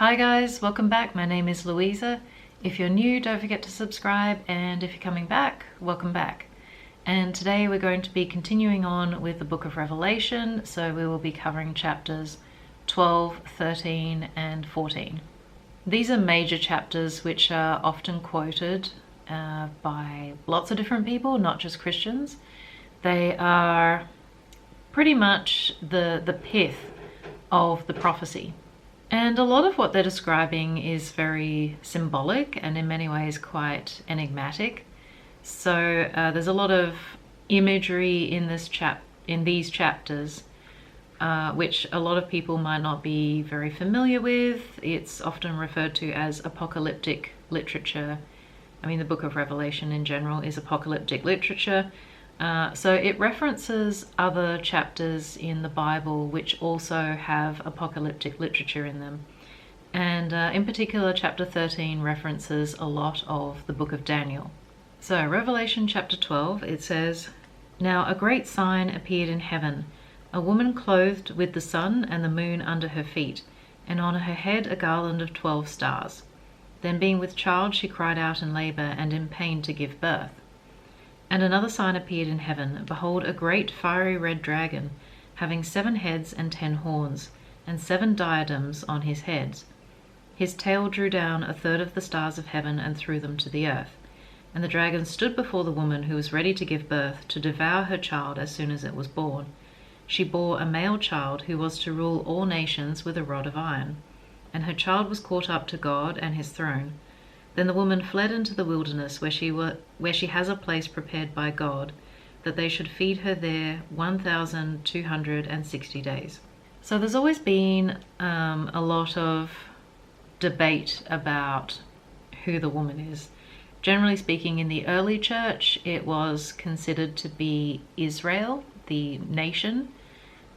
Hi guys, welcome back. My name is Louisa. If you're new, don't forget to subscribe, and if you're coming back, welcome back. And today we're going to be continuing on with the book of Revelation, so we will be covering chapters 12, 13, and 14. These are major chapters which are often quoted by lots of different people, not just Christians. They are pretty much the pith of the prophecy. And a lot of what they're describing is very symbolic and in many ways quite enigmatic. So there's a lot of imagery in these chapters, which a lot of people might not be very familiar with. It's often referred to as apocalyptic literature. I mean, the book of Revelation in general is apocalyptic literature. So it references other chapters in the Bible which also have apocalyptic literature in them. And in particular, chapter 13 references a lot of the book of Daniel. So Revelation chapter 12, it says, "Now a great sign appeared in heaven, a woman clothed with the sun and the moon under her feet, and on her head a garland of 12 stars. Then being with child, she cried out in labor and in pain to give birth. And another sign appeared in heaven. Behold, a great fiery red dragon, having 7 heads and 10 horns, and 7 diadems on his heads. His tail drew down a third of the stars of heaven and threw them to the earth. And the dragon stood before the woman who was ready to give birth, to devour her child as soon as it was born. She bore a male child who was to rule all nations with a rod of iron. And her child was caught up to God and his throne. Then the woman fled into the wilderness, where she has a place prepared by God, that they should feed her there 1,260 days." So there's always been a lot of debate about who the woman is. Generally speaking, in the early church, it was considered to be Israel, the nation,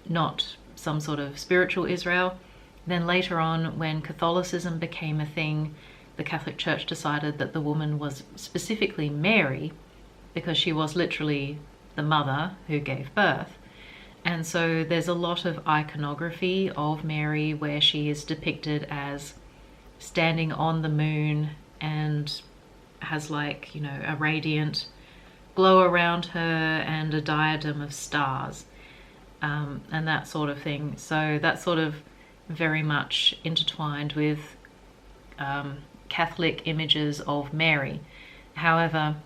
not some sort of spiritual Israel. Then later on, when Catholicism became a thing, the Catholic Church decided that the woman was specifically Mary, because she was literally the mother who gave birth. And so there's a lot of iconography of Mary where she is depicted as standing on the moon and has a radiant glow around her and a diadem of stars, and that sort of thing. So that's sort of very much intertwined with Catholic images of Mary. However,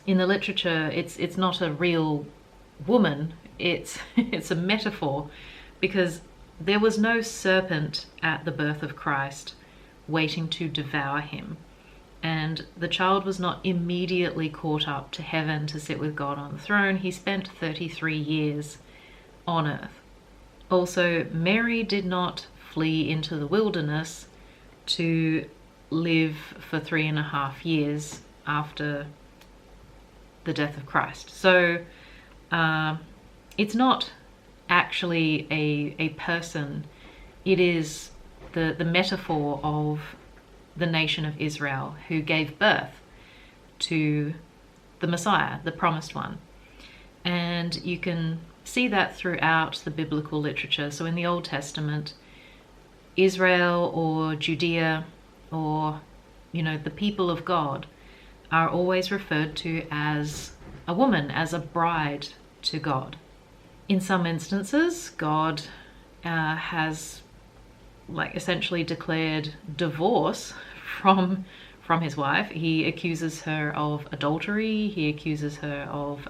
in the literature, it's not a real woman. It's a metaphor, because there was no serpent at the birth of Christ waiting to devour him, and the child was not immediately caught up to heaven to sit with God on the throne. He spent 33 years on earth. Also, Mary did not flee into the wilderness to live for 3.5 years after the death of Christ. So it's not actually a person. It is the metaphor of the nation of Israel who gave birth to the Messiah, the promised one. And you can see that throughout the biblical literature. So in the Old Testament, Israel or Judea or the people of God are always referred to as a woman, as a bride to God. In some instances, God has essentially declared divorce from his wife. He accuses her of adultery. He accuses her of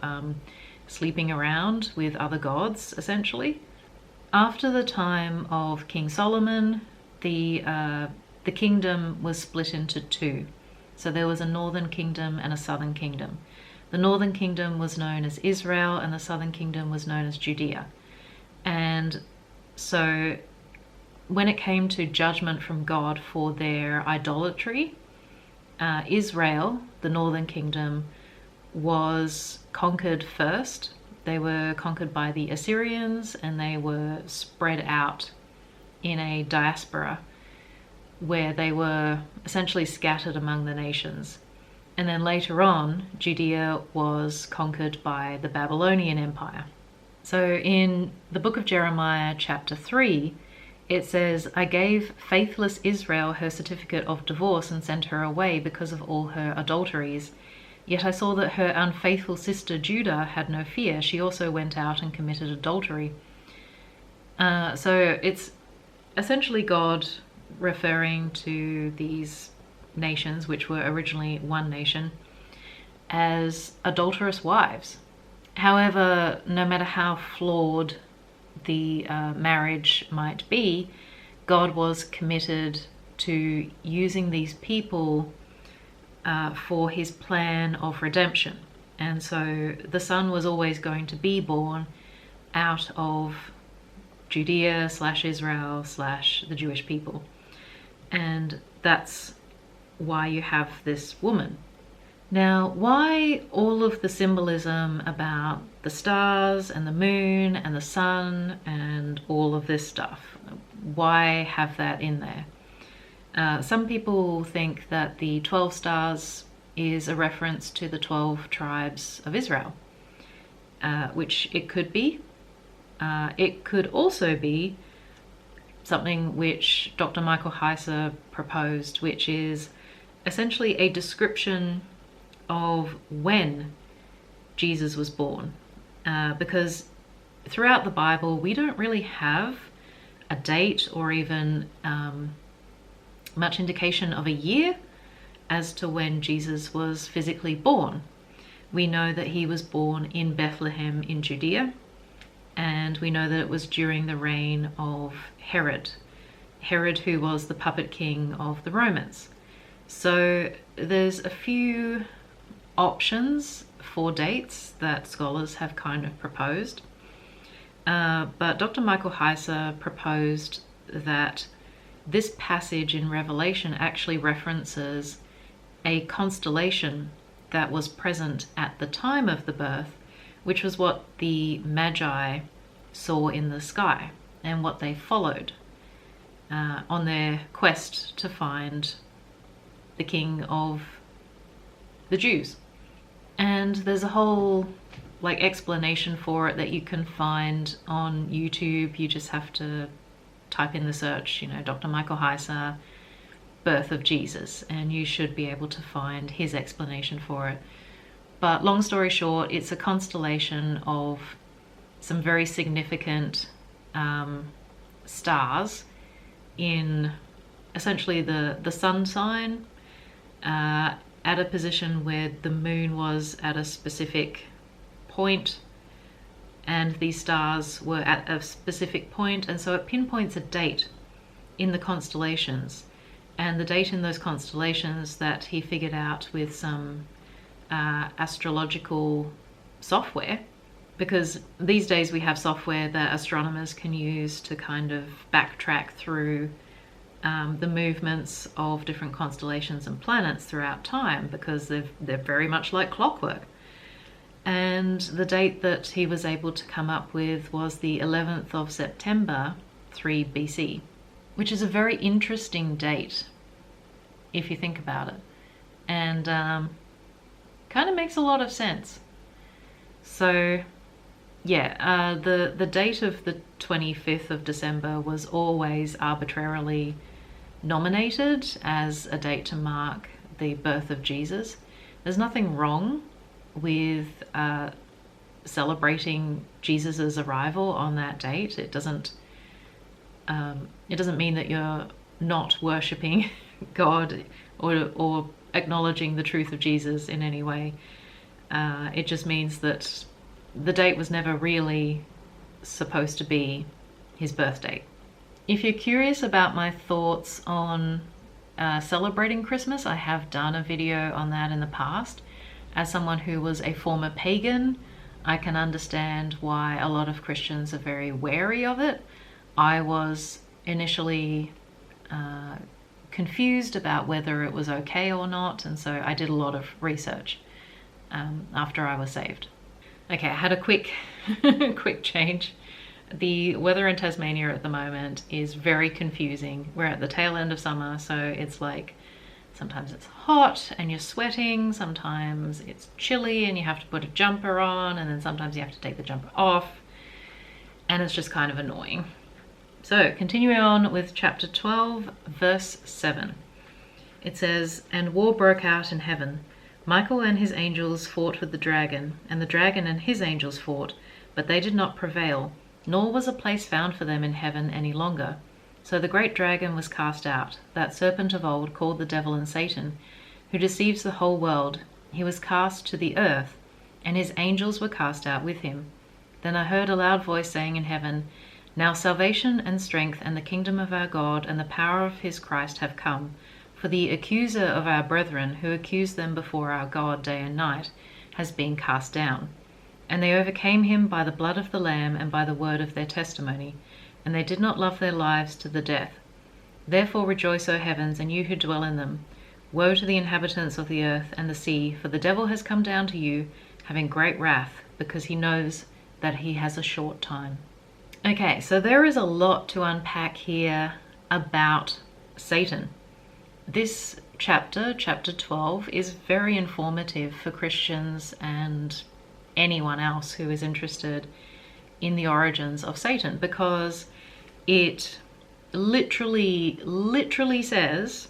sleeping around with other gods, essentially. After the time of King Solomon, the kingdom was split into 2. So there was a northern kingdom and a southern kingdom. The northern kingdom was known as Israel, and the southern kingdom was known as Judea. And so when it came to judgment from God for their idolatry, Israel, the northern kingdom, was conquered first. They were conquered by the Assyrians, and they were spread out in a diaspora where they were essentially scattered among the nations. And then later on, Judea was conquered by the Babylonian Empire. So in the book of Jeremiah chapter 3, It says, I gave faithless Israel her certificate of divorce and sent her away because of all her adulteries. Yet I saw that her unfaithful sister Judah had no fear. She also went out and committed adultery. So it's essentially God referring to these nations, which were originally one nation, as adulterous wives. However, no matter how flawed the marriage might be, God was committed to using these people for his plan of redemption. And so the son was always going to be born out of Judea / Israel / the Jewish people. And that's why you have this woman. Now, why all of the symbolism about the stars and the moon and the sun and all of this stuff? Why have that in there? Some people think that the 12 stars is a reference to the 12 tribes of Israel, which it could be. It could also be something which Dr. Michael Heiser proposed, which is essentially a description of when Jesus was born. Because throughout the Bible, we don't really have a date or even much indication of a year as to when Jesus was physically born. We know that he was born in Bethlehem in Judea, and we know that it was during the reign of Herod, who was the puppet king of the Romans. So there's a few options for dates that scholars have kind of proposed. But Dr. Michael Heiser proposed that this passage in Revelation actually references a constellation that was present at the time of the birth, which was what the Magi saw in the sky and what they followed on their quest to find the King of the Jews. And there's a whole explanation for it that you can find on YouTube. You just have to type in the search, Dr. Michael Heiser, birth of Jesus, and you should be able to find his explanation for it. But long story short, it's a constellation of some very significant stars in essentially the sun sign, at a position where the moon was at a specific point, and these stars were at a specific point, and so it pinpoints a date in the constellations, and the date in those constellations that he figured out with some astrological software, because these days we have software that astronomers can use to kind of backtrack through the movements of different constellations and planets throughout time, because they're very much like clockwork. And the date that he was able to come up with was the 11th of September, 3 BC, which is a very interesting date if you think about it, and kind of makes a lot of sense. So yeah, the date of the 25th of December was always arbitrarily nominated as a date to mark the birth of Jesus. There's nothing wrong with celebrating Jesus's arrival on that date. It doesn't mean that you're not worshipping God or acknowledging the truth of Jesus in any way. It just means that the date was never really supposed to be his birth date. If you're curious about my thoughts on celebrating Christmas, I have done a video on that in the past. As someone who was a former pagan, I can understand why a lot of Christians are very wary of it. I was initially confused about whether it was okay or not, and so I did a lot of research after I was saved. Okay, I had a quick change. The weather in Tasmania at the moment is very confusing. We're at the tail end of summer, so it's like sometimes it's hot and you're sweating, sometimes it's chilly and you have to put a jumper on, and then sometimes you have to take the jumper off, and it's just kind of annoying. So continuing on with chapter 12, verse 7. It says, "And war broke out in heaven. Michael and his angels fought with the dragon, and the dragon and his angels fought, but they did not prevail, nor was a place found for them in heaven any longer. So the great dragon was cast out, that serpent of old called the devil and Satan, who deceives the whole world. He was cast to the earth, and his angels were cast out with him. Then I heard a loud voice saying in heaven, Now salvation and strength and the kingdom of our God and the power of his Christ have come. For the accuser of our brethren, who accused them before our God day and night, has been cast down. And they overcame him by the blood of the Lamb and by the word of their testimony, and they did not love their lives to the death. Therefore rejoice, O heavens, and you who dwell in them. Woe to the inhabitants of the earth and the sea, for the devil has come down to you, having great wrath, because he knows that he has a short time." Okay, so there is a lot to unpack here about Satan. This chapter, chapter 12, is very informative for Christians and anyone else who is interested in the origins of Satan, because it literally says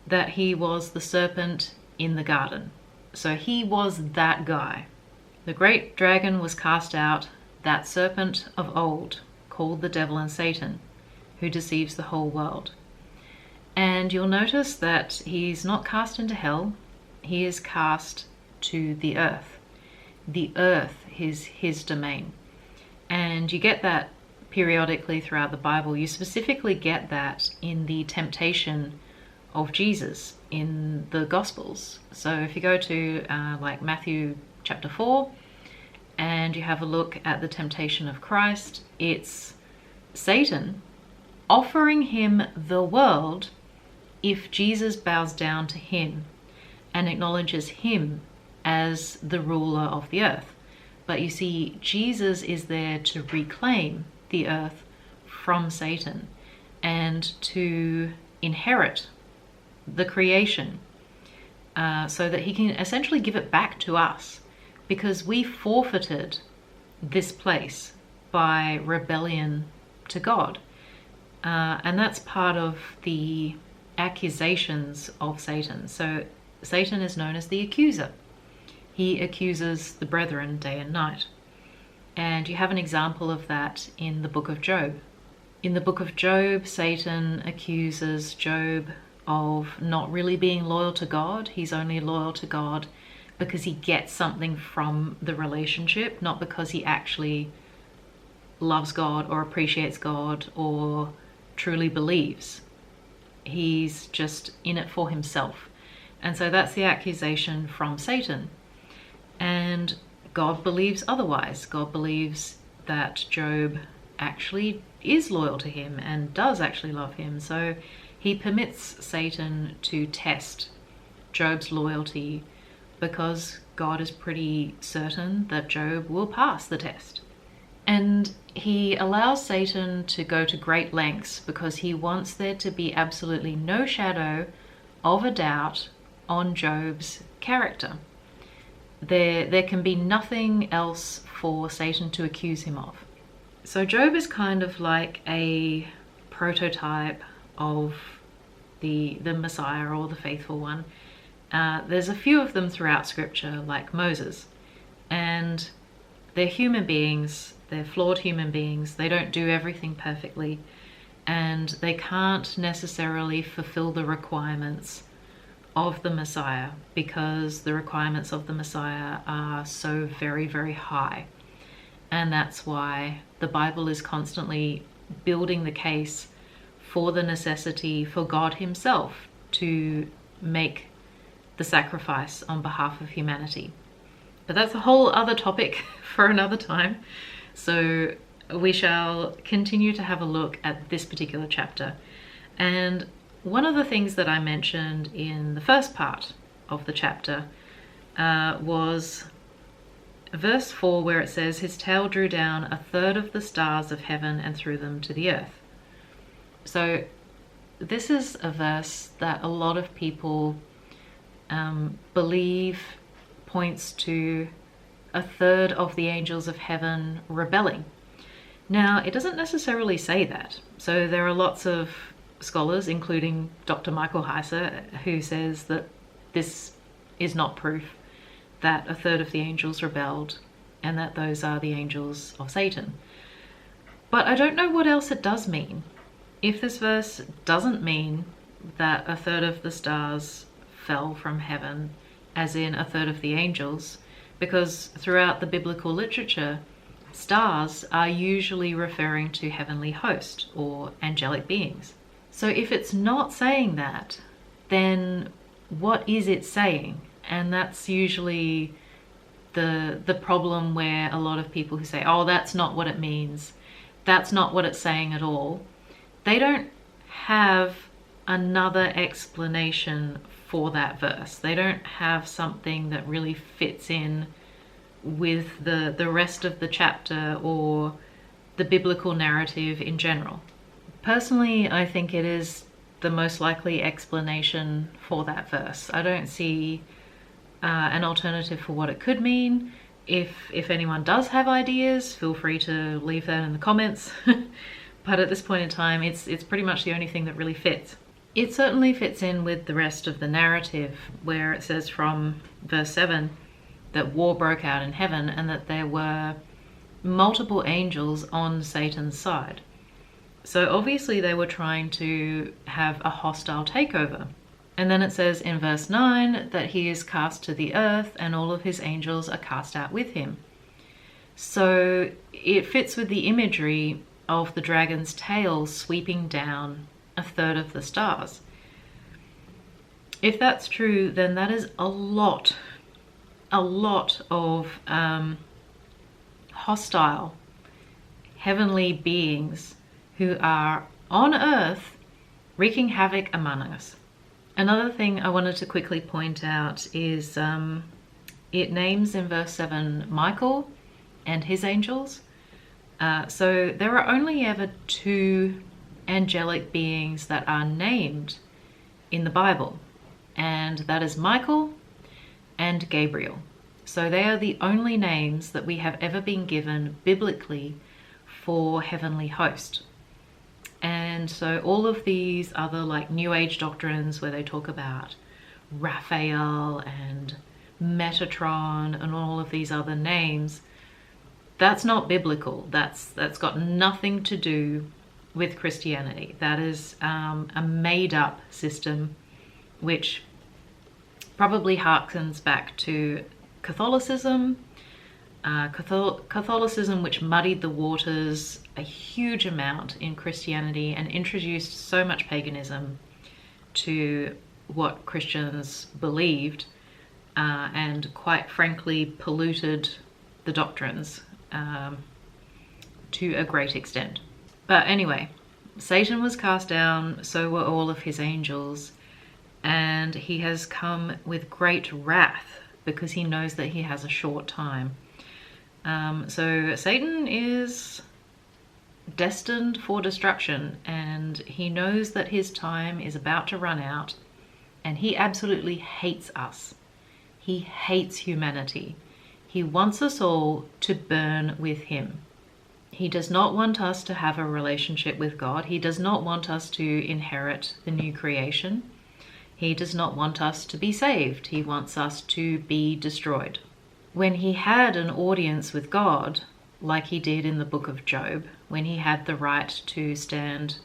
that he was the serpent in the garden. So he was that guy. The great dragon was cast out, that serpent of old, called the devil and Satan, who deceives the whole world. And you'll notice that he's not cast into hell, he is cast to the earth. The earth is his domain. And you get that periodically throughout the Bible. You specifically get that in the temptation of Jesus in the Gospels. So if you go to like Matthew chapter 4 and you have a look at the temptation of Christ, it's Satan offering him the world if Jesus bows down to him and acknowledges him as the ruler of the earth. But you see, Jesus is there to reclaim the earth from Satan and to inherit the creation so that he can essentially give it back to us, because we forfeited this place by rebellion to God. And that's part of the accusations of Satan. So Satan is known as the accuser. He accuses the brethren day and night. And you have an example of that in the book of Job. In the book of Job, Satan accuses Job of not really being loyal to God. He's only loyal to God because he gets something from the relationship, not because he actually loves God or appreciates God or truly believes. He's just in it for himself. And so that's the accusation from Satan. And God believes otherwise. God believes that Job actually is loyal to him and does actually love him. So he permits Satan to test Job's loyalty because God is pretty certain that Job will pass the test. And he allows Satan to go to great lengths because he wants there to be absolutely no shadow of a doubt on Job's character. There can be nothing else for Satan to accuse him of. So Job is kind of like a prototype of the Messiah or the faithful one. There's a few of them throughout scripture, like Moses, and they're human beings, they're flawed human beings, they don't do everything perfectly, and they can't necessarily fulfill the requirements of the Messiah because the requirements of the Messiah are so very, very high. And that's why the Bible is constantly building the case for the necessity for God himself to make the sacrifice on behalf of humanity. But that's a whole other topic for another time. So we shall continue to have a look at this particular chapter. And one of the things that I mentioned in the first part of the chapter was verse 4, where it says, "His tail drew down a third of the stars of heaven and threw them to the earth." So this is a verse that a lot of people believe points to a third of the angels of heaven rebelling. Now, it doesn't necessarily say that. So there are lots of scholars, including Dr. Michael Heiser, who says that this is not proof that a third of the angels rebelled and that those are the angels of Satan. But I don't know what else it does mean. If this verse doesn't mean that a third of the stars fell from heaven, as in a third of the angels, because throughout the biblical literature, stars are usually referring to heavenly host or angelic beings. So if it's not saying that, then what is it saying? And that's usually the problem, where a lot of people who say, oh, that's not what it means, that's not what it's saying at all, they don't have another explanation for that verse. They don't have something that really fits in with the rest of the chapter or the biblical narrative in general. Personally, I think it is the most likely explanation for that verse. I don't see an alternative for what it could mean. If anyone does have ideas, feel free to leave that in the comments. But at this point in time, it's pretty much the only thing that really fits. It certainly fits in with the rest of the narrative, where it says from verse 7 that war broke out in heaven and that there were multiple angels on Satan's side. So obviously they were trying to have a hostile takeover. And then it says in verse 9 that he is cast to the earth and all of his angels are cast out with him. So it fits with the imagery of the dragon's tail sweeping down a third of the stars. If that's true, then that is a lot of hostile heavenly beings who are on earth wreaking havoc among us. Another thing I wanted to quickly point out is it names in verse 7 Michael and his angels. So there are only ever two angelic beings that are named in the Bible, and that is Michael and Gabriel. So they are the only names that we have ever been given biblically for heavenly host. And so all of these other like New Age doctrines where they talk about Raphael and Metatron and all of these other names, that's not biblical. That's got nothing to do with Christianity. That is a made-up system which probably harkens back to Catholicism. Catholicism, which muddied the waters a huge amount in Christianity and introduced so much paganism to what Christians believed, and quite frankly polluted the doctrines to a great extent. But anyway, Satan was cast down, so were all of his angels, and he has come with great wrath because he knows that he has a short time. So Satan is destined for destruction, and he knows that his time is about to run out, and he absolutely hates us. He hates humanity. He wants us all to burn with him. He does not want us to have a relationship with God. He does not want us to inherit the new creation. He does not want us to be saved. He wants us to be destroyed. When he had an audience with God, like he did in the book of Job, when he had the right to stand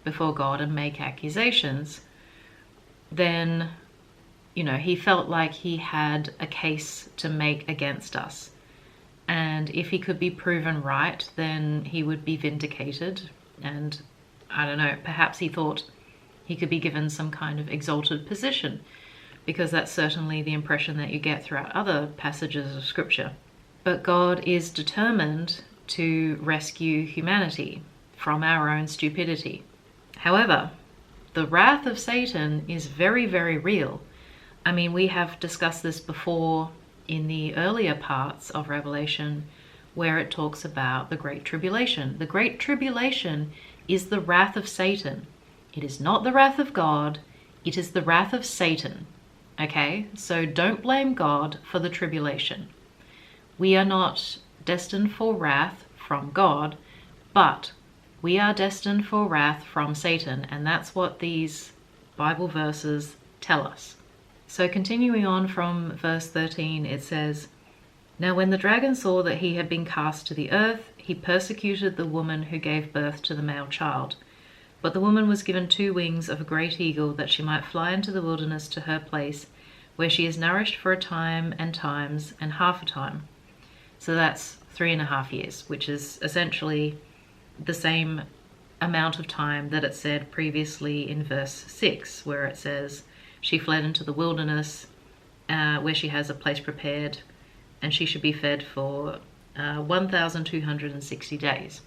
before God and make accusations, then, he felt like he had a case to make against us. And if he could be proven right, then he would be vindicated. And I don't know, perhaps he thought he could be given some kind of exalted position, because that's certainly the impression that you get throughout other passages of scripture. But God is determined to rescue humanity from our own stupidity. However, the wrath of Satan is very, very real. I mean, we have discussed this before in the earlier parts of Revelation, where it talks about the Great Tribulation. The Great Tribulation is the wrath of Satan. It is not the wrath of God, it is the wrath of Satan. Okay, so don't blame God for the tribulation. We are not destined for wrath from God, But we are destined for wrath from Satan, and that's what these Bible verses tell us. So continuing on from verse 13, it says, "Now when the dragon saw that he had been cast to the earth, he persecuted the woman who gave birth to the male child. But the woman was given 2 wings of a great eagle, that she might fly into the wilderness to her place, where she is nourished for a time and times and half a time." So that's 3.5 years, which is essentially the same amount of time that it said previously in verse 6, where it says she fled into the wilderness, where she has a place prepared, and she should be fed for 1,260 days.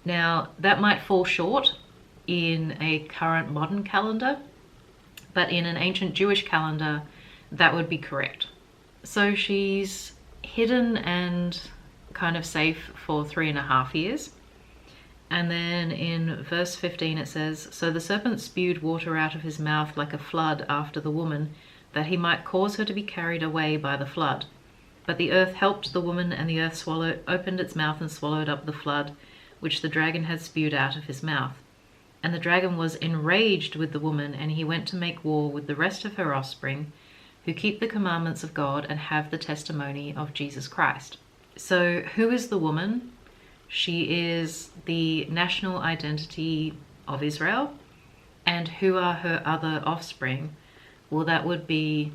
Now, that might fall short in a current modern calendar, but in an ancient Jewish calendar, that would be correct. So she's hidden and kind of safe for 3.5 years. And then in verse 15 it says, "So the serpent spewed water out of his mouth like a flood after the woman, that he might cause her to be carried away by the flood. But the earth helped the woman, and the earth opened its mouth and swallowed up the flood, which the dragon had spewed out of his mouth. And the dragon was enraged with the woman, and he went to make war with the rest of her offspring, who keep the commandments of God and have the testimony of Jesus Christ." So who is the woman? She is the national identity of Israel. And who are her other offspring? Well, that would be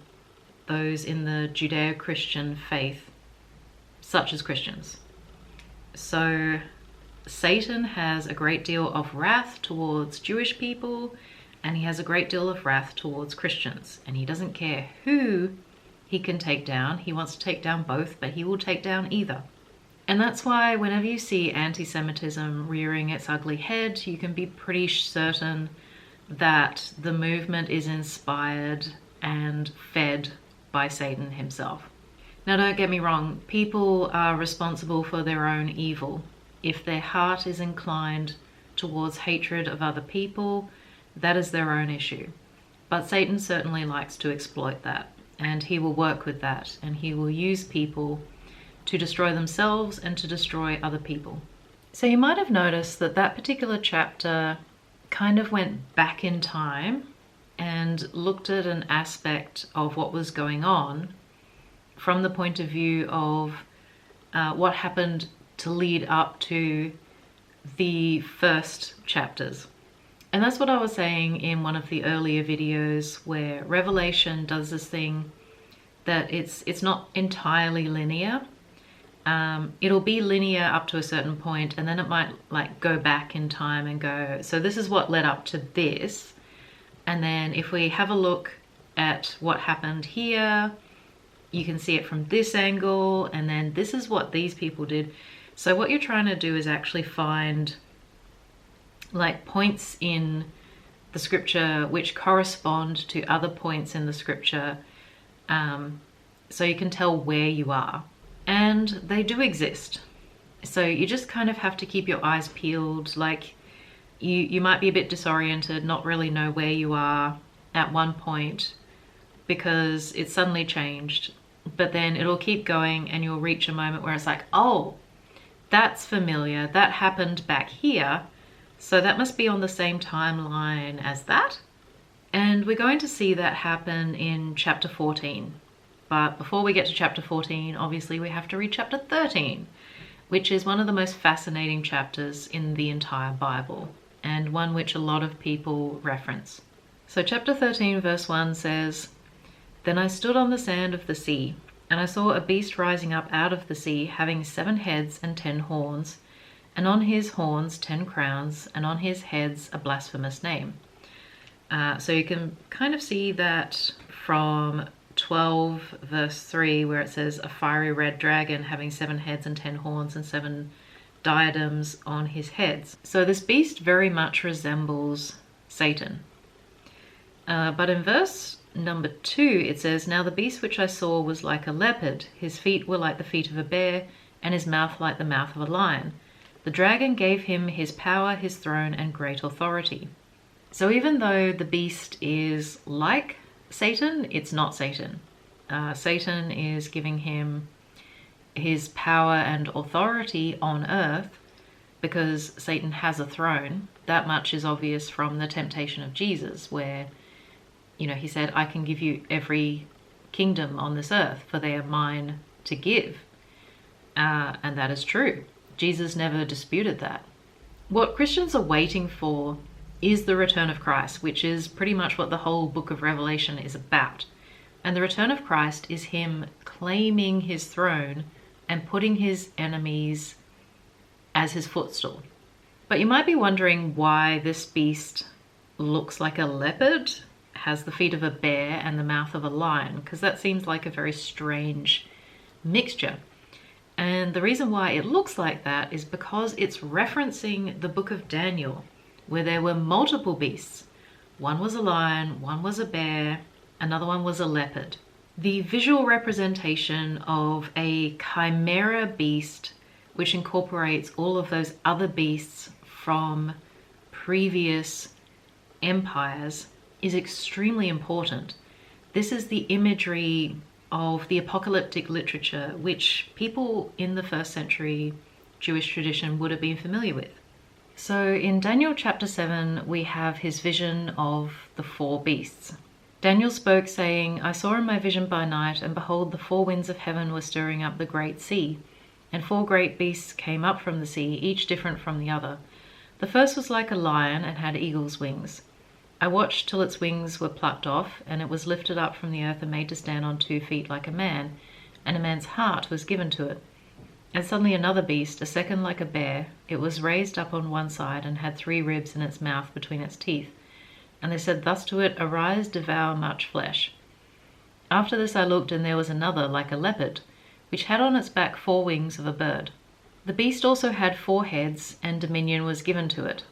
those in the Judeo-Christian faith, such as Christians. So Satan has a great deal of wrath towards Jewish people, and he has a great deal of wrath towards Christians. And he doesn't care who he can take down. He wants to take down both, but he will take down either. And that's why whenever you see anti-Semitism rearing its ugly head, you can be pretty certain that the movement is inspired and fed by Satan himself. Now, don't get me wrong, people are responsible for their own evil. If their heart is inclined towards hatred of other people, that is their own issue. But Satan certainly likes to exploit that, and he will work with that, and he will use people to destroy themselves and to destroy other people. So you might have noticed that that particular chapter kind of went back in time and looked at an aspect of what was going on from the point of view of what happened to lead up to the first chapters. And that's what I was saying in one of the earlier videos, where Revelation does this thing that it's not entirely linear. It'll be linear up to a certain point, and then it might like go back in time and go, so this is what led up to this. And then if we have a look at what happened here, you can see it from this angle, and then this is what these people did. So what you're trying to do is actually find like points in the scripture which correspond to other points in the scripture, so you can tell where you are. And they do exist. So you just kind of have to keep your eyes peeled. Like you might be a bit disoriented, not really know where you are at one point because it's suddenly changed. But then it'll keep going and you'll reach a moment where it's like, oh, that's familiar. That happened back here. So that must be on the same timeline as that. And we're going to see that happen in chapter 14. But before we get to chapter 14, obviously we have to read chapter 13, which is one of the most fascinating chapters in the entire Bible, and one which a lot of people reference. So chapter 13 verse 1 says, "Then I stood on the sand of the sea, and I saw a beast rising up out of the sea, having 7 heads and 10 horns, and on his horns 10 crowns, and on his heads a blasphemous name." So you can kind of see that from 12 verse 3, where it says, "A fiery red dragon having 7 heads and 10 horns and 7 diadems on his heads." So this beast very much resembles Satan. But in verse number 2 it says, "Now the beast which I saw was like a leopard, his feet were like the feet of a bear, and his mouth like the mouth of a lion. The dragon gave him his power, his throne, and great authority." So even though the beast is like Satan, it's not Satan. Satan is giving him his power and authority on earth, because Satan has a throne. That much is obvious from the temptation of Jesus, where, he said, I can give you every kingdom on this earth, for they are mine to give. And that is true. Jesus never disputed that. What Christians are waiting for is the return of Christ, which is pretty much what the whole book of Revelation is about. And the return of Christ is him claiming his throne and putting his enemies as his footstool. But you might be wondering why this beast looks like a leopard, has the feet of a bear and the mouth of a lion, because that seems like a very strange mixture. And the reason why it looks like that is because it's referencing the book of Daniel, where there were multiple beasts. One was a lion, one was a bear, another one was a leopard. The visual representation of a chimera beast, which incorporates all of those other beasts from previous empires, is extremely important. This is the imagery of the apocalyptic literature, which people in the first century Jewish tradition would have been familiar with. So in Daniel chapter 7, we have his vision of the four beasts. Daniel spoke, saying, I saw in my vision by night, and behold, the four winds of heaven were stirring up the great sea. And four great beasts came up from the sea, each different from the other. The first was like a lion and had eagle's wings. I watched till its wings were plucked off, and it was lifted up from the earth and made to stand on 2 feet like a man, and a man's heart was given to it. And suddenly another beast, a second like a bear, it was raised up on one side and had 3 ribs in its mouth between its teeth. And they said thus to it, Arise, devour much flesh. After this I looked, and there was another like a leopard, which had on its back 4 wings of a bird. The beast also had 4 heads, and dominion was given to it.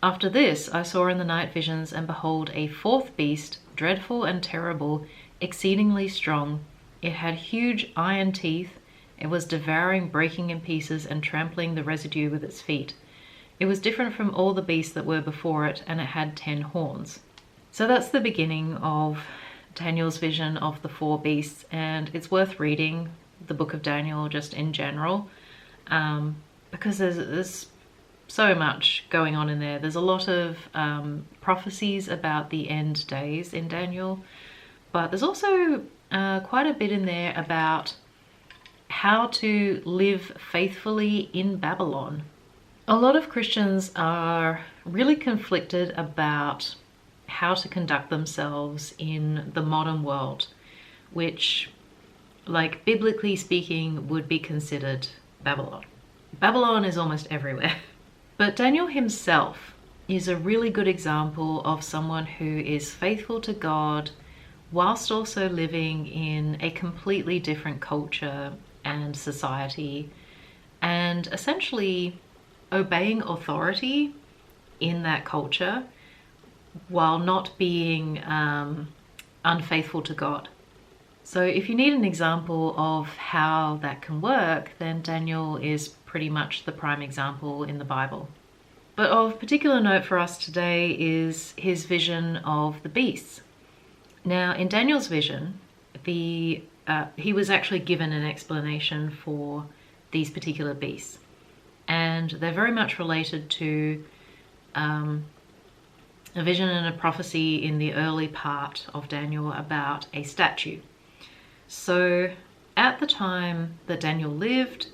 After this I saw in the night visions, and behold, a 4th beast, dreadful and terrible, exceedingly strong. It had huge iron teeth. It was devouring, breaking in pieces, and trampling the residue with its feet. It was different from all the beasts that were before it, and it had 10 horns. So that's the beginning of Daniel's vision of the 4 beasts, and it's worth reading the book of Daniel just in general, because there's so much going on in there. There's a lot of prophecies about the end days in Daniel, but there's also quite a bit in there about how to live faithfully in Babylon. A lot of Christians are really conflicted about how to conduct themselves in the modern world, which, like biblically speaking, would be considered Babylon. Babylon is almost everywhere. But Daniel himself is a really good example of someone who is faithful to God whilst also living in a completely different culture and society, and essentially obeying authority in that culture while not being unfaithful to God. So if you need an example of how that can work, then Daniel is pretty much the prime example in the Bible. But of particular note for us today is his vision of the beasts. Now, in Daniel's vision, he was actually given an explanation for these particular beasts. And they're very much related to a vision and a prophecy in the early part of Daniel about a statue. So at the time that Daniel lived,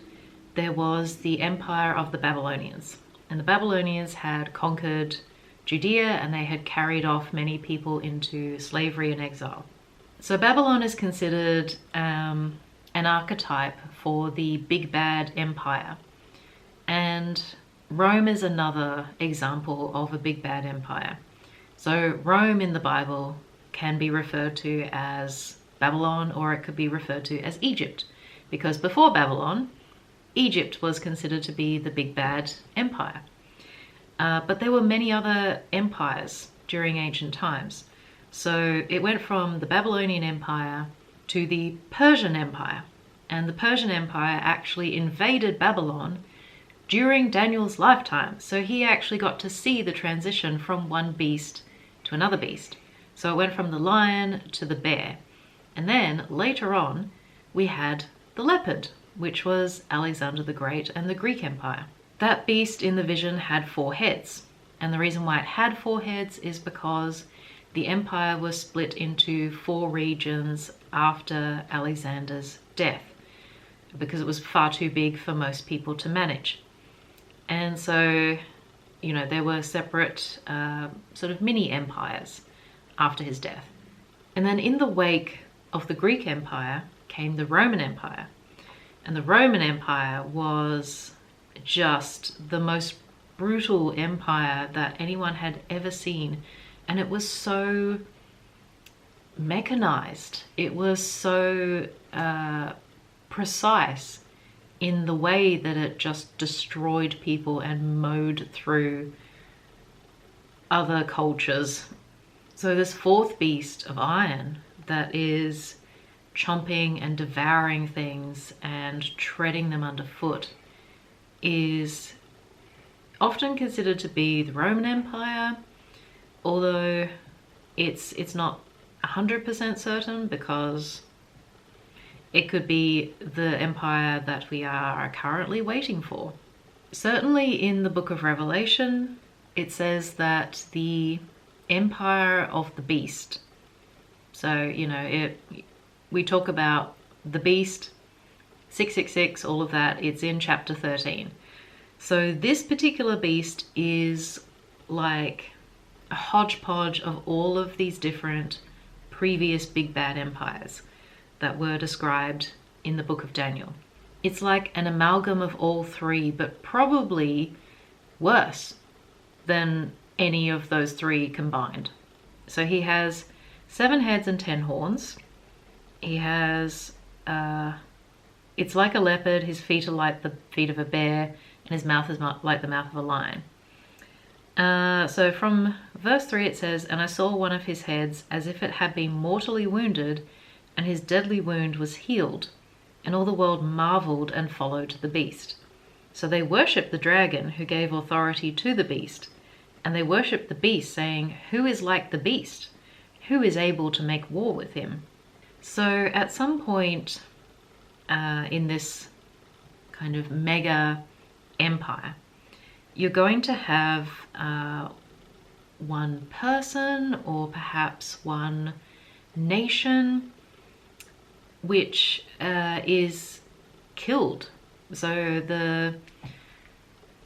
there was the empire of the Babylonians. And the Babylonians had conquered Judea, and they had carried off many people into slavery and exile. So Babylon is considered an archetype for the big bad empire. And Rome is another example of a big bad empire. So Rome in the Bible can be referred to as Babylon, or it could be referred to as Egypt, because before Babylon, Egypt was considered to be the big bad empire. But there were many other empires during ancient times. So it went from the Babylonian Empire to the Persian Empire. And the Persian Empire actually invaded Babylon during Daniel's lifetime. So he actually got to see the transition from one beast to another beast. So it went from the lion to the bear. And then later on, we had the leopard, which was Alexander the Great and the Greek Empire. That beast in the vision had 4 heads. And the reason why it had 4 heads is because the empire was split into 4 regions after Alexander's death, because it was far too big for most people to manage. And so, you know, there were separate sort of mini empires after his death. And then in the wake of the Greek Empire came the Roman Empire. And the Roman Empire was just the most brutal empire that anyone had ever seen. And it was so mechanized. It was so precise in the way that it just destroyed people and mowed through other cultures. So this 4th beast of iron that is chomping and devouring things and treading them underfoot is often considered to be the Roman Empire, although it's not 100% certain, because it could be the empire that we are currently waiting for. Certainly in the book of Revelation, it says that the empire of the beast, so, you know, we talk about the beast, 666, all of that, it's in chapter 13. So this particular beast is like a hodgepodge of all of these different previous big bad empires that were described in the book of Daniel. It's like an amalgam of all 3, but probably worse than any of those 3 combined. So he has 7 heads and 10 horns. He has, it's like a leopard, his feet are like the feet of a bear, and his mouth is like the mouth of a lion. So from verse 3 it says, "And I saw one of his heads as if it had been mortally wounded, and his deadly wound was healed. And all the world marveled and followed the beast. So they worshipped the dragon who gave authority to the beast. And they worshipped the beast, saying, 'Who is like the beast? Who is able to make war with him?'" So at some point in this kind of mega empire, you're going to have one person or perhaps one nation which is killed. So the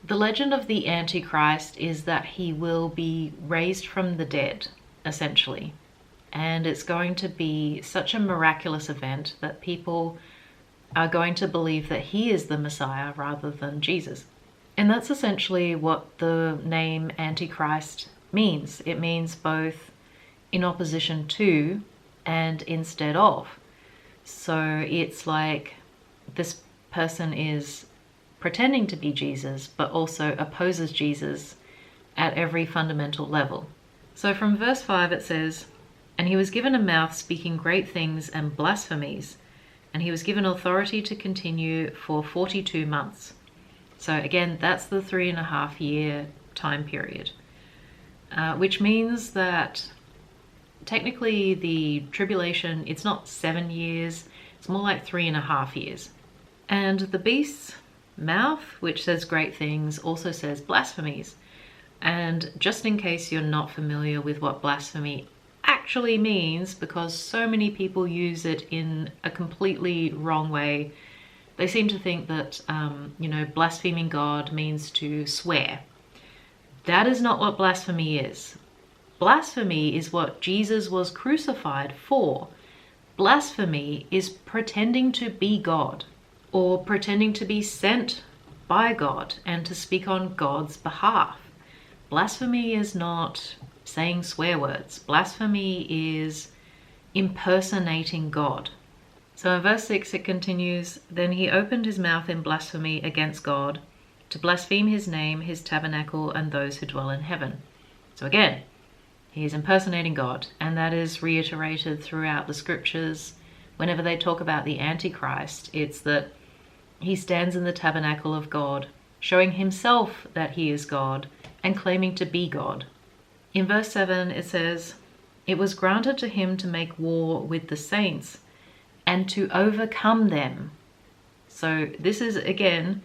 legend of the Antichrist is that he will be raised from the dead, essentially. And it's going to be such a miraculous event that people are going to believe that he is the Messiah rather than Jesus. And that's essentially what the name Antichrist means. It means both in opposition to and instead of. So it's like this person is pretending to be Jesus, but also opposes Jesus at every fundamental level. So from verse 5 it says, "And he was given a mouth speaking great things and blasphemies, and he was given authority to continue for 42 months. So again, that's the 3.5 year time period, which means that technically the tribulation, it's not 7 years, it's more like 3.5 years. And the beast's mouth, which says great things, also says blasphemies. And just in case you're not familiar with what blasphemy actually means, because so many people use it in a completely wrong way, they seem to think that, blaspheming God means to swear. That is not what blasphemy is. Blasphemy is what Jesus was crucified for. Blasphemy is pretending to be God, or pretending to be sent by God and to speak on God's behalf. Blasphemy is not saying swear words. Blasphemy is impersonating God. So in verse 6 it continues, "Then he opened his mouth in blasphemy against God, to blaspheme his name, his tabernacle, and those who dwell in heaven." So again, he is impersonating God, and that is reiterated throughout the scriptures. Whenever they talk about the Antichrist, it's that he stands in the tabernacle of God, showing himself that he is God and claiming to be God. In verse 7 it says, "It was granted to him to make war with the saints and to overcome them." So this is again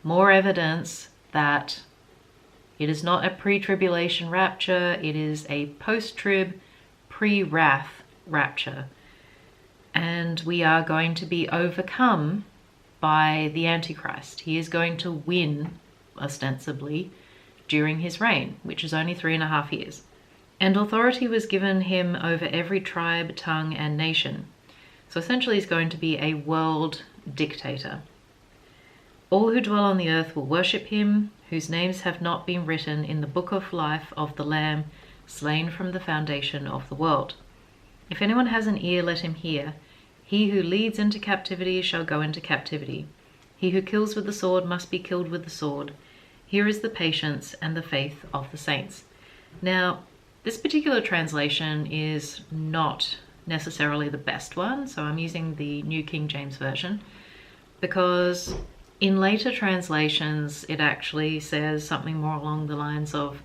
more evidence that it is not a pre-tribulation rapture, it is a post-trib, pre-wrath rapture. And we are going to be overcome by the Antichrist. He is going to win, ostensibly, during his reign, which is only 3.5 years. And authority was given him over every tribe, tongue, and nation. So essentially he's going to be a world dictator. All who dwell on the earth will worship him, whose names have not been written in the book of life of the Lamb, slain from the foundation of the world. If anyone has an ear, let him hear. He who leads into captivity shall go into captivity. He who kills with the sword must be killed with the sword. Here is the patience and the faith of the saints. Now, this particular translation is not necessarily the best one, so I'm using the New King James Version, because in later translations it actually says something more along the lines of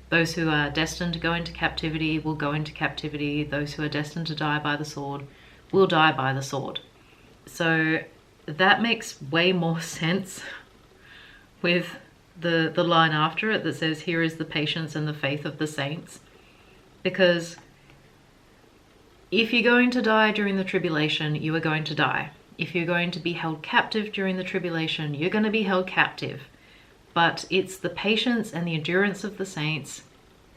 those who are destined to go into captivity will go into captivity, those who are destined to die by the sword will die by the sword. So that makes way more sense with the line after it that says, here is the patience and the faith of the saints. Because if you're going to die during the tribulation, you are going to die. If you're going to be held captive during the tribulation, you're going to be held captive. But it's the patience and the endurance of the saints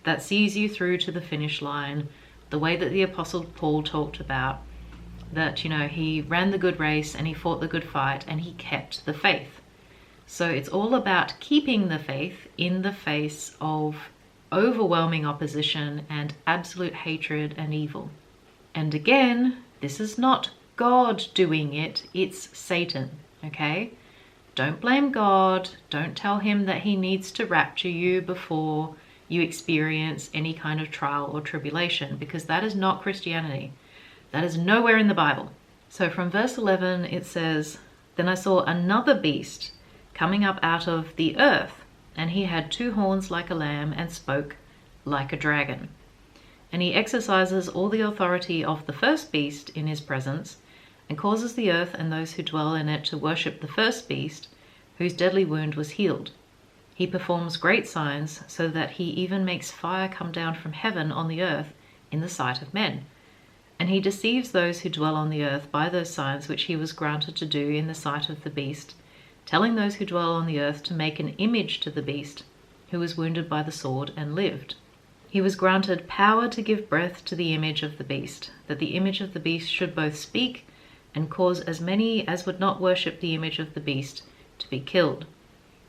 that sees you through to the finish line, the way that the Apostle Paul talked about, that, you know, he ran the good race and he fought the good fight and he kept the faith. So it's all about keeping the faith in the face of overwhelming opposition and absolute hatred and evil. And again, this is not God doing it, it's Satan, okay? Don't blame God. Don't tell him that he needs to rapture you before you experience any kind of trial or tribulation, because that is not Christianity. That is nowhere in the Bible. So from verse 11, it says, "Then I saw another beast coming up out of the earth, and he had 2 horns like a lamb and spoke like a dragon. And he exercises all the authority of the first beast in his presence, and causes the earth and those who dwell in it to worship the first beast, whose deadly wound was healed. He performs great signs, so that he even makes fire come down from heaven on the earth in the sight of men. And he deceives those who dwell on the earth by those signs which he was granted to do in the sight of the beast, telling those who dwell on the earth to make an image to the beast, who was wounded by the sword and lived. He was granted power to give breath to the image of the beast, that the image of the beast should both speak and cause as many as would not worship the image of the beast to be killed.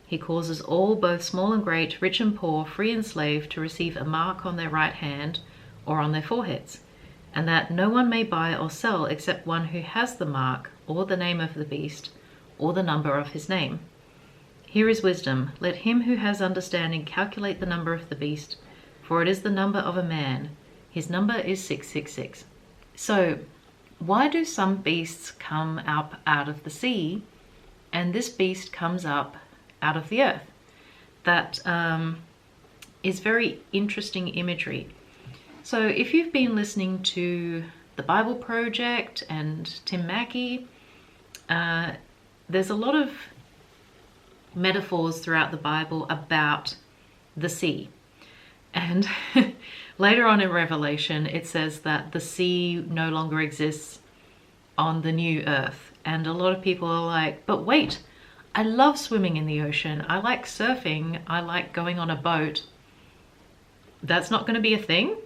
He causes all, both small and great, rich and poor, free and slave, to receive a mark on their right hand or on their foreheads, and that no one may buy or sell except one who has the mark or the name of the beast or the number of his name. Here is wisdom. Let him who has understanding calculate the number of the beast, for it is the number of a man. His number is 666. So, why do some beasts come up out of the sea, and this beast comes up out of the earth? That is very interesting imagery. So if you've been listening to the Bible Project and Tim Mackey, there's a lot of metaphors throughout the Bible about the sea. And later on in Revelation, it says that the sea no longer exists on the new earth. And a lot of people are like, but wait, I love swimming in the ocean. I like surfing. I like going on a boat. That's not going to be a thing?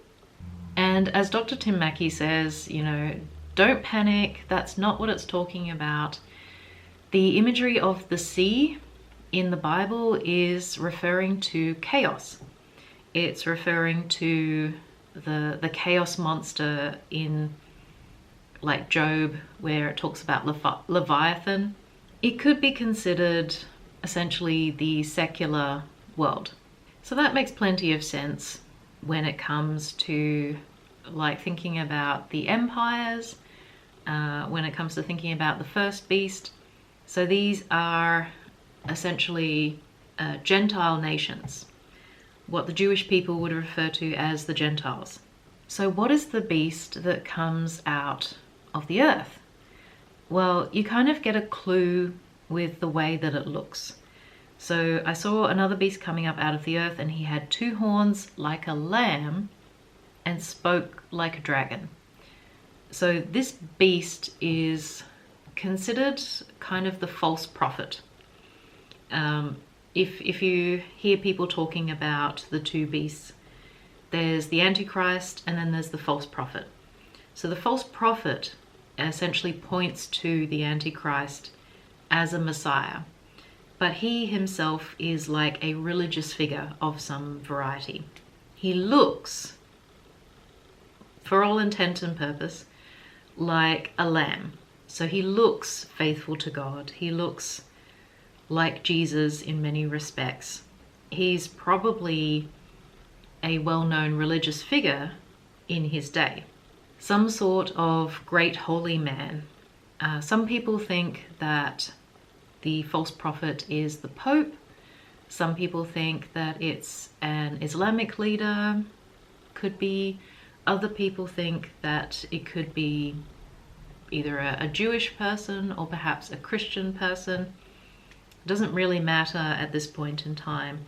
And as Dr. Tim Mackey says, you know, don't panic. That's not what it's talking about. The imagery of the sea in the Bible is referring to chaos. It's referring to the chaos monster in, like, Job, where it talks about Leviathan. It could be considered essentially the secular world. So that makes plenty of sense when it comes to, like, thinking about the empires, when it comes to thinking about the first beast. So these are essentially Gentile nations, what the Jewish people would refer to as the Gentiles. So what is the beast that comes out of the earth? Well, you kind of get a clue with the way that it looks. So I saw another beast coming up out of the earth, and he had 2 horns like a lamb and spoke like a dragon. So this beast is considered kind of the false prophet. If you hear people talking about the 2 beasts, there's the Antichrist and then there's the false prophet. So the false prophet essentially points to the Antichrist as a Messiah, but he himself is like a religious figure of some variety. He looks, for all intent and purpose, like a lamb. So he looks faithful to God. He looks like Jesus in many respects. He's probably a well-known religious figure in his day, some sort of great holy man. Some people think that the false prophet is the Pope. Some people think that it's an Islamic leader, could be. Other people think that it could be either a Jewish person or perhaps a Christian person. It doesn't really matter at this point in time.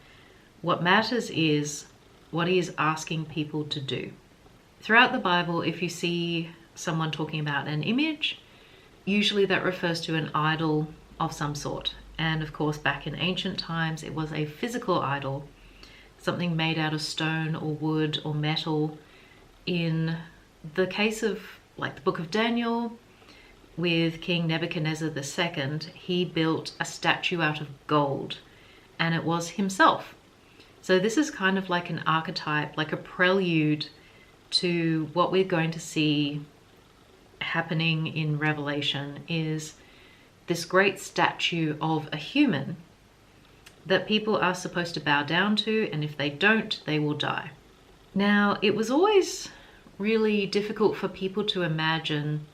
What matters is what he is asking people to do. Throughout the Bible, if you see someone talking about an image, usually that refers to an idol of some sort. And of course, back in ancient times, it was a physical idol, something made out of stone or wood or metal. In the case of like the book of Daniel, with King Nebuchadnezzar II, he built a statue out of gold, and it was himself. So this is kind of like an archetype, like a prelude to what we're going to see happening in Revelation, is this great statue of a human that people are supposed to bow down to, and if they don't, they will die. Now, it was always really difficult for people to imagine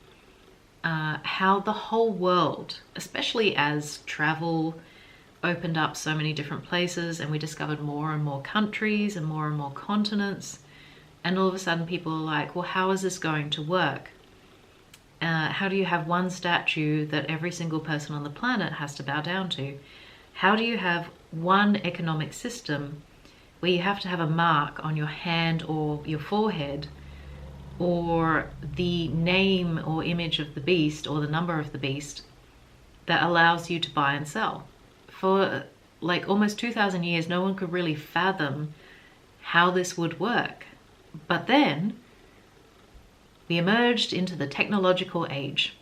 how the whole world, especially as travel opened up so many different places and we discovered more and more countries and more continents, and all of a sudden people are like, well, how is this going to work? How do you have one statue that every single person on the planet has to bow down to? How do you have one economic system where you have to have a mark on your hand or your forehead, or the name or image of the beast or the number of the beast, that allows you to buy and sell? For like almost 2,000 years, no one could really fathom how this would work. But then we emerged into the technological age.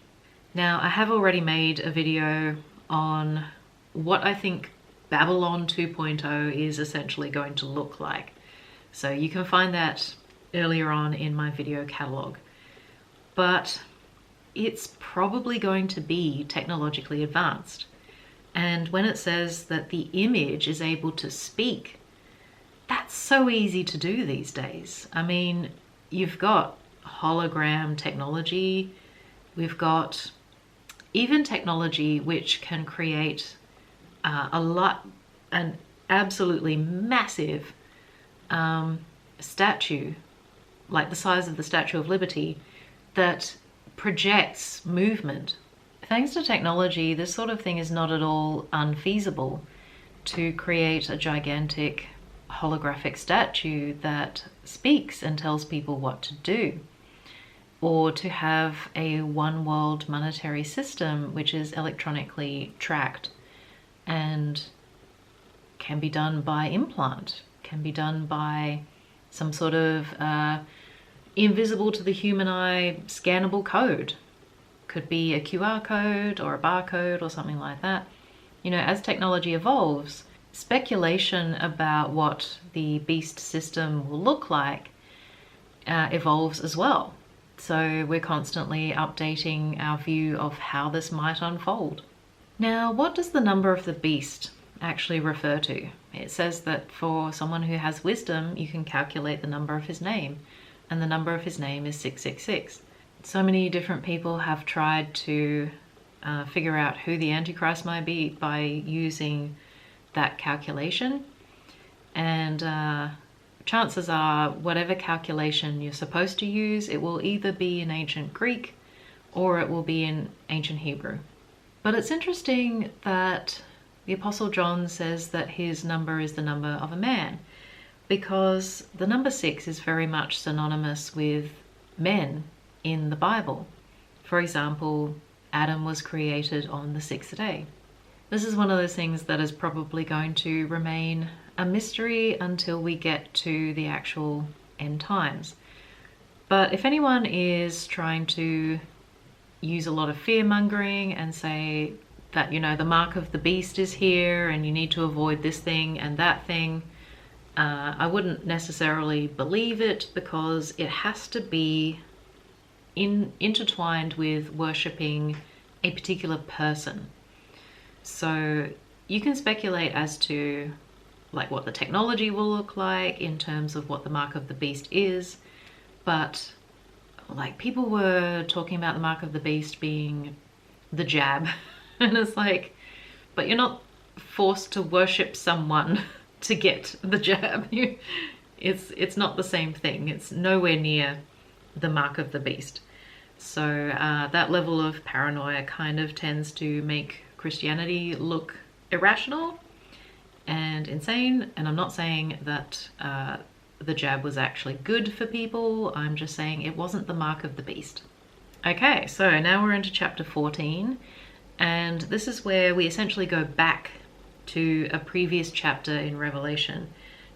Now, I have already made a video on what I think Babylon 2.0 is essentially going to look like. So you can find that earlier on in my video catalog. But it's probably going to be technologically advanced. And when it says that the image is able to speak, that's so easy to do these days. I mean, you've got hologram technology, we've got even technology which can create an absolutely massive statue, like the size of the Statue of Liberty, that projects movement. Thanks to technology, this sort of thing is not at all unfeasible, to create a gigantic holographic statue that speaks and tells people what to do, or to have a one world monetary system which is electronically tracked and can be done by implant, can be done by some sort of invisible to the human eye scannable code. Could be a QR code or a barcode or something like that. You know, as technology evolves, speculation about what the beast system will look like evolves as well. So we're constantly updating our view of how this might unfold. Now, what does the number of the beast actually refer to? It says that for someone who has wisdom, you can calculate the number of his name, and the number of his name is 666. So many different people have tried to figure out who the Antichrist might be by using that calculation, and chances are whatever calculation you're supposed to use, it will either be in ancient Greek or it will be in ancient Hebrew. But it's interesting that The Apostle John says that his number is the number of a man, because the number 6 is very much synonymous with men in the Bible. For example, Adam was created on the 6th day. This is one of those things that is probably going to remain a mystery until we get to the actual end times. But if anyone is trying to use a lot of fear-mongering and say that, the mark of the beast is here and you need to avoid this thing and that thing, I wouldn't necessarily believe it, because it has to be intertwined with worshipping a particular person. So you can speculate as to what the technology will look like in terms of what the mark of the beast is, but people were talking about the mark of the beast being the jab, and it's but you're not forced to worship someone to get the jab. It's not the same thing. It's nowhere near the mark of the beast. So that level of paranoia kind of tends to make Christianity look irrational and insane. And I'm not saying that the jab was actually good for people. I'm just saying it wasn't the mark of the beast. Okay, so now we're into chapter 14, and this is where we essentially go back to a previous chapter in Revelation,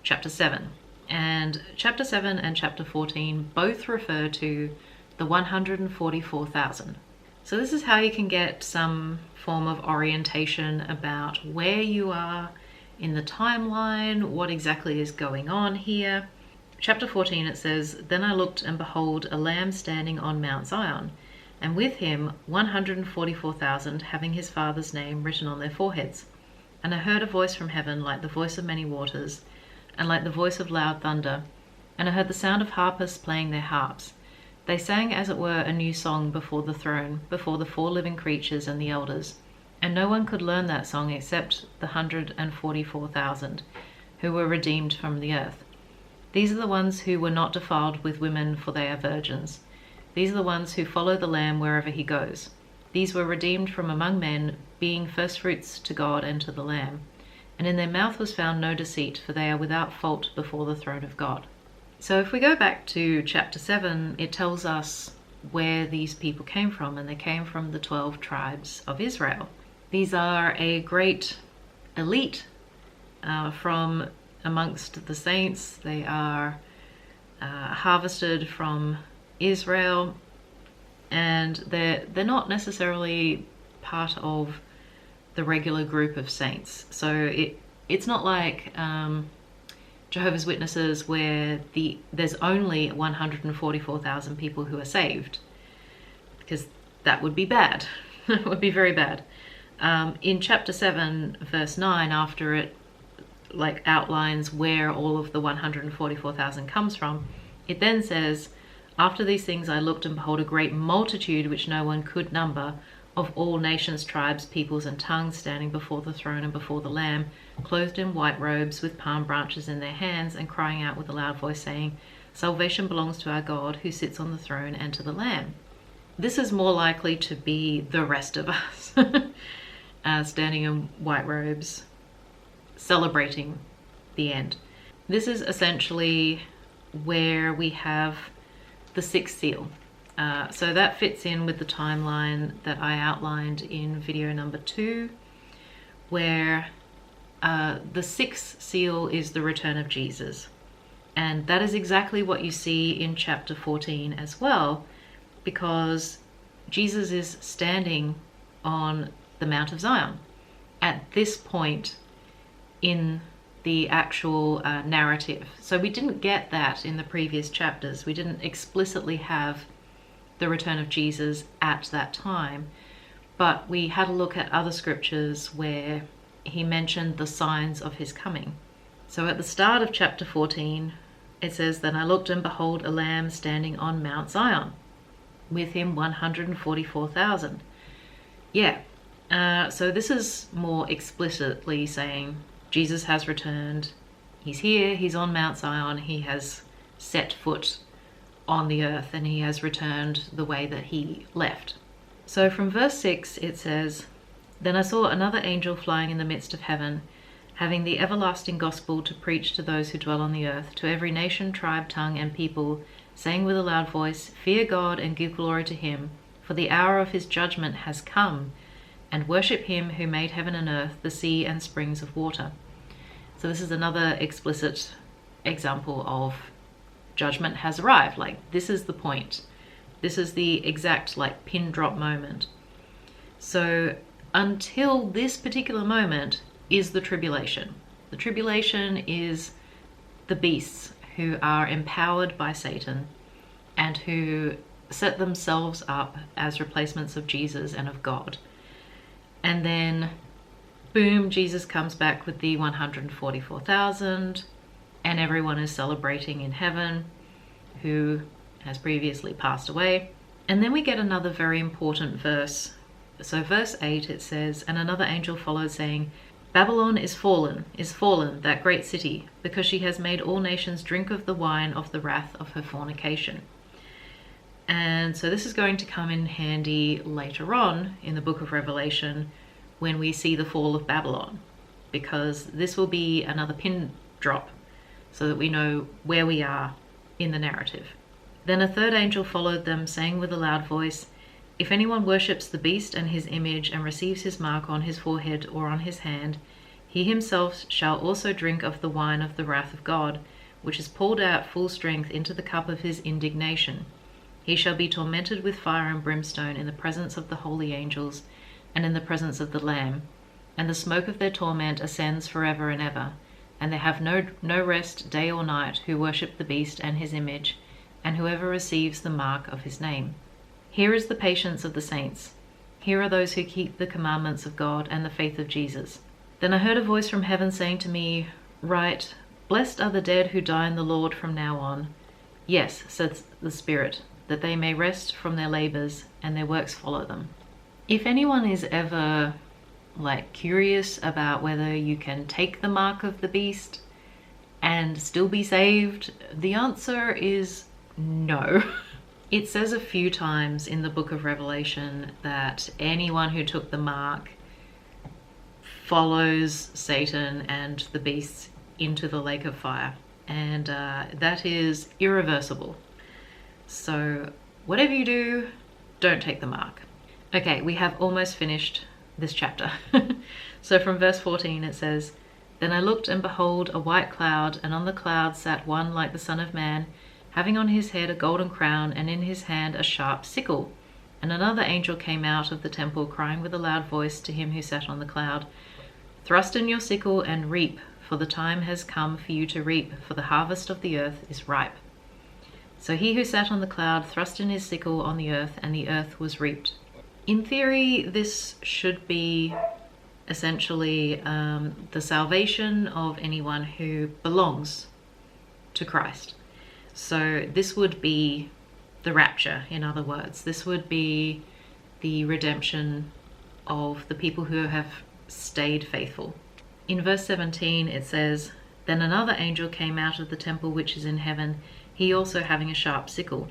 chapter 7. And chapter 7 and chapter 14 both refer to the 144,000. So this is how you can get some form of orientation about where you are in the timeline, what exactly is going on here. Chapter 14, it says, "Then I looked, and behold, a lamb standing on Mount Zion, and with him 144,000, having his father's name written on their foreheads. And I heard a voice from heaven like the voice of many waters, and like the voice of loud thunder. And I heard the sound of harpists playing their harps. They sang as it were a new song before the throne, before the 4 living creatures and the elders. And no one could learn that song except the 144,000 who were redeemed from the earth. These are the ones who were not defiled with women, for they are virgins. These are the ones who follow the Lamb wherever he goes. These were redeemed from among men, being firstfruits to God and to the Lamb. And in their mouth was found no deceit, for they are without fault before the throne of God." So if we go back to chapter 7, it tells us where these people came from, and they came from the 12 tribes of Israel. These are a great elite from amongst the saints. They are harvested from Israel, and they're not necessarily part of the regular group of saints. So it's not like Jehovah's Witnesses, where there's only 144,000 people who are saved, because that would be bad. That would be very bad. In chapter 7, verse 9, after it outlines where all of the 144,000 comes from, it then says, "After these things I looked, and behold, a great multitude which no one could number, of all nations, tribes, peoples, and tongues, standing before the throne and before the Lamb, clothed in white robes, with palm branches in their hands, and crying out with a loud voice, saying, Salvation belongs to our God, who sits on the throne, and to the Lamb." This is more likely to be the rest of us, standing in white robes, celebrating the end. This is essentially where we have the 6th seal. So that fits in with the timeline that I outlined in video number 2, where the 6th seal is the return of Jesus. And that is exactly what you see in chapter 14 as well, because Jesus is standing on the Mount of Zion at this point in the actual narrative. So we didn't get that in the previous chapters. We didn't explicitly have the return of Jesus at that time, but we had a look at other scriptures where he mentioned the signs of his coming. So at the start of chapter 14, it says, "Then I looked, and behold, a lamb standing on Mount Zion, with him 144,000. Yeah, so this is more explicitly saying Jesus has returned. He's here, he's on Mount Zion, he has set foot on the earth, and he has returned the way that he left. So from verse 6 it says, Then I saw another angel flying in the midst of heaven, having the everlasting gospel to preach to those who dwell on the earth, to every nation, tribe, tongue, and people, saying with a loud voice, Fear God and give glory to him, for the hour of his judgment has come, and worship him who made heaven and earth, the sea and springs of water. So this is another explicit example of judgment has arrived. Like, this is the point. This is the exact, like, pin drop moment. So until this particular moment is the tribulation. The tribulation is the beasts who are empowered by Satan and who set themselves up as replacements of Jesus and of God. And then, boom, Jesus comes back with the 144,000, and everyone is celebrating in heaven who has previously passed away. And then we get another very important verse. So verse 8, it says, And another angel followed, saying, Babylon is fallen, that great city, because she has made all nations drink of the wine of the wrath of her fornication. And so this is going to come in handy later on in the book of Revelation when we see the fall of Babylon, because this will be another pin drop so that we know where we are in the narrative. Then a third angel followed them, saying with a loud voice, If anyone worships the beast and his image and receives his mark on his forehead or on his hand, he himself shall also drink of the wine of the wrath of God, which is poured out full strength into the cup of his indignation. He shall be tormented with fire and brimstone in the presence of the holy angels and in the presence of the Lamb. And the smoke of their torment ascends forever and ever. And they have no rest day or night who worship the beast and his image, and whoever receives the mark of his name. Here is the patience of the saints. Here are those who keep the commandments of God and the faith of Jesus. Then I heard a voice from heaven saying to me, Write, Blessed are the dead who die in the Lord from now on. Yes, says the Spirit, that they may rest from their labors and their works follow them. If anyone is ever curious about whether you can take the mark of the beast and still be saved, the answer is no. It says a few times in the book of Revelation that anyone who took the mark follows Satan and the beasts into the lake of fire, and that is irreversible. So whatever you do, don't take the mark. Okay, we have almost finished this chapter. So from verse 14 it says, Then I looked, and behold, a white cloud, and on the cloud sat one like the Son of Man, having on his head a golden crown, and in his hand a sharp sickle. And another angel came out of the temple, crying with a loud voice to him who sat on the cloud, Thrust in your sickle and reap, for the time has come for you to reap, for the harvest of the earth is ripe. So he who sat on the cloud thrust in his sickle on the earth, and the earth was reaped. In theory, this should be essentially the salvation of anyone who belongs to Christ. So this would be the rapture, in other words. This would be the redemption of the people who have stayed faithful. In verse 17 it says, Then another angel came out of the temple which is in heaven, he also having a sharp sickle.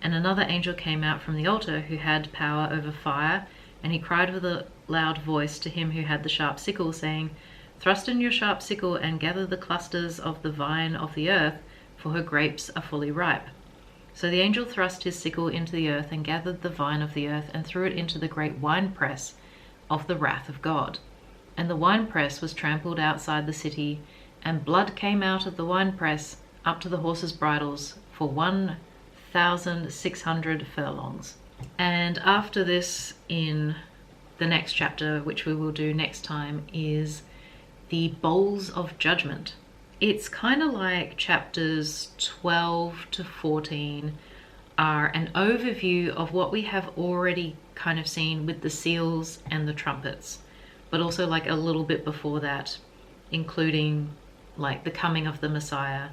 And another angel came out from the altar, who had power over fire, and he cried with a loud voice to him who had the sharp sickle, saying, Thrust in your sharp sickle and gather the clusters of the vine of the earth, for her grapes are fully ripe. So the angel thrust his sickle into the earth and gathered the vine of the earth and threw it into the great winepress of the wrath of God. And the winepress was trampled outside the city, and blood came out of the winepress up to the horses' bridles for 1,600 furlongs. And after this, in the next chapter, which we will do next time, is the bowls of judgment. It's kind of like chapters 12 to 14 are an overview of what we have already kind of seen with the seals and the trumpets, but also like a little bit before that, including like the coming of the Messiah,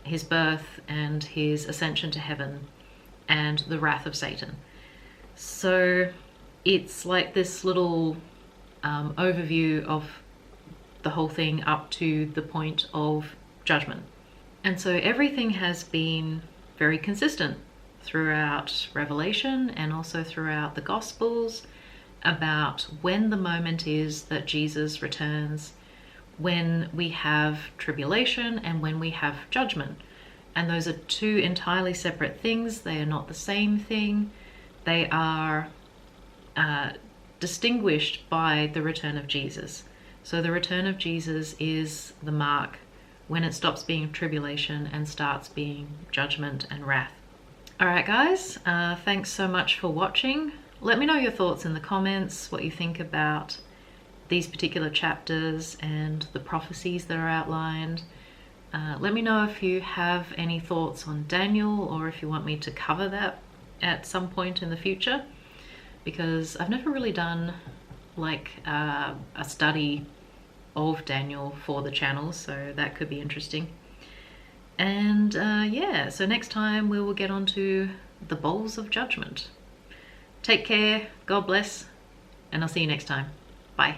his birth and his ascension to heaven, and the wrath of Satan. So it's like this little overview of the whole thing up to the point of judgment. And so everything has been very consistent throughout Revelation and also throughout the Gospels about when the moment is that Jesus returns, when we have tribulation and when we have judgment. And those are two entirely separate things. They are not the same thing. They are distinguished by the return of Jesus. So the return of Jesus is the mark when it stops being tribulation and starts being judgment and wrath. All right, guys, thanks so much for watching. Let me know your thoughts in the comments, what you think about these particular chapters and the prophecies that are outlined. Let me know if you have any thoughts on Daniel, or if you want me to cover that at some point in the future, because I've never really done like a study of Daniel for the channel, so that could be interesting. And yeah, so next time we will get on to the bowls of judgment. Take care, God bless, and I'll see you next time. Bye.